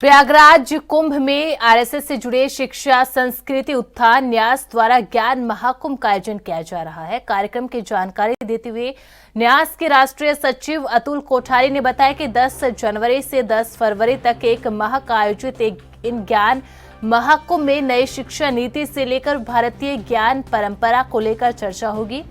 प्रयागराज कुंभ में आरएसएस से जुड़े शिक्षा, संस्कृति, उत्थान न्यास द्वारा ज्ञान महाकुंभ का आयोजन किया जा रहा है। कार्यक्रम की जानकारी देते हुए न्यास के राष्ट्रीय सचिव अतुल कोठारी ने बताया कि 10 जनवरी से 10 फरवरी तक एक माह का आयोजित इन ज्ञान महाकुंभ में नई शिक्षा नीति से लेकर भारतीय ज्ञान परंपरा को लेकर चर्चा होगी।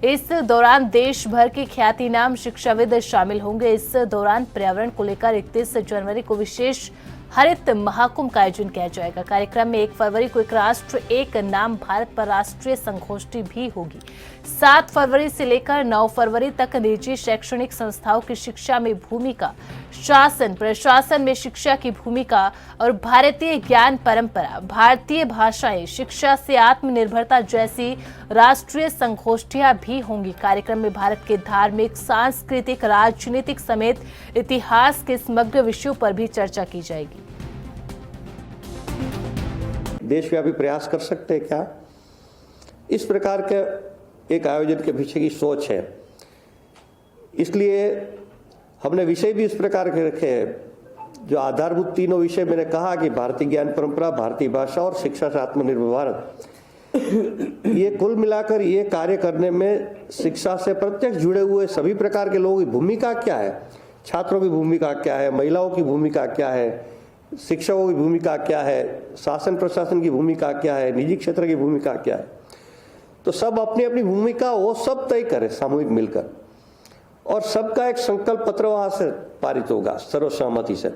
इस दौरान देश भर के ख्यातिनाम शिक्षाविद शामिल होंगे। इस दौरान पर्यावरण को लेकर 31 जनवरी को विशेष हरित महाकुंभ का आयोजन किया जाएगा। कार्यक्रम में 1 फरवरी को एक राष्ट्र एक नाम भारत पर राष्ट्रीय संगोष्ठी भी होगी। 7 फरवरी से लेकर 9 फरवरी तक निजी शैक्षणिक संस्थाओं की शिक्षा में भूमिका, शासन प्रशासन में शिक्षा की भूमिका और भारतीय ज्ञान परंपरा, भारतीय भाषाएं, शिक्षा से आत्मनिर्भरता जैसी राष्ट्रीय संगोष्ठियां भी होंगी। कार्यक्रम में भारत के धार्मिक, सांस्कृतिक, राजनीतिक समेत इतिहास के समग्र विषयों पर भी चर्चा की जाएगी। देशव्यापी प्रयास कर सकते हैं क्या? इस प्रकार के एक आयोजन के पीछे की सोच है। इसलिए हमने विषय भी इस प्रकार के रखे हैं। जो आधारभूत तीनों विषय मैंने कहा कि भारतीय ज्ञान परंपरा, भारतीय भाषा और शिक्षा से आत्मनिर्भर भारत, ये कुल मिलाकर ये कार्य करने में शिक्षा से प्रत्यक्ष जुड़े हुए सभी प्रकार के लोगों की भूमिका क्या है, छात्रों की भूमिका क्या है, महिलाओं की भूमिका क्या है, शिक्षकों की भूमिका क्या है, शासन प्रशासन की भूमिका क्या है, निजी क्षेत्र की भूमिका क्या है, तो सब अपनी अपनी भूमिका वो सब तय करें सामूहिक मिलकर, और सबका एक संकल्प पत्र वहां से पारित होगा सर्वसहमति से,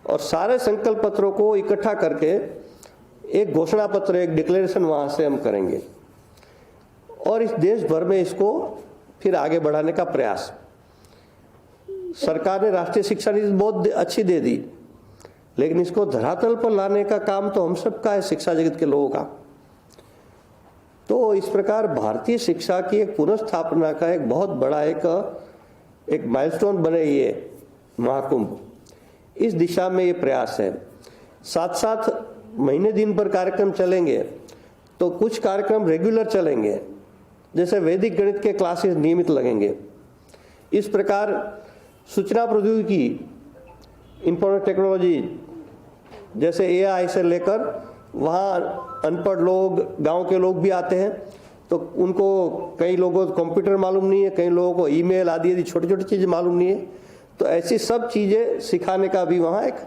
और सारे संकल्प पत्रों को इकट्ठा करके एक घोषणा पत्र, एक डिक्लेरेशन वहां से हम करेंगे और इस देश भर में इसको फिर आगे बढ़ाने का प्रयास। सरकार ने राष्ट्रीय शिक्षा नीति बहुत अच्छी दे दी, लेकिन इसको धरातल पर लाने का काम तो हम सबका है, शिक्षा जगत के लोगों का। तो इस प्रकार भारतीय शिक्षा की एक पुनर्स्थापना का एक बहुत बड़ा एक माइलस्टोन बने ये महाकुंभ, इस दिशा में ये प्रयास है। साथ साथ महीने दिन पर कार्यक्रम चलेंगे, तो कुछ कार्यक्रम रेगुलर चलेंगे, जैसे वैदिक गणित के क्लासेस नियमित लगेंगे। इस प्रकार सूचना प्रौद्योगिकी, इंफॉर्मेशन टेक्नोलॉजी जैसे एआई से लेकर वहाँ अनपढ़ लोग, गांव के लोग भी आते हैं, तो उनको कई लोगों को कंप्यूटर मालूम नहीं है, कई लोगों को ईमेल आदि छोटी छोटी चीज़ें मालूम नहीं है, तो ऐसी सब चीज़ें सिखाने का भी वहाँ एक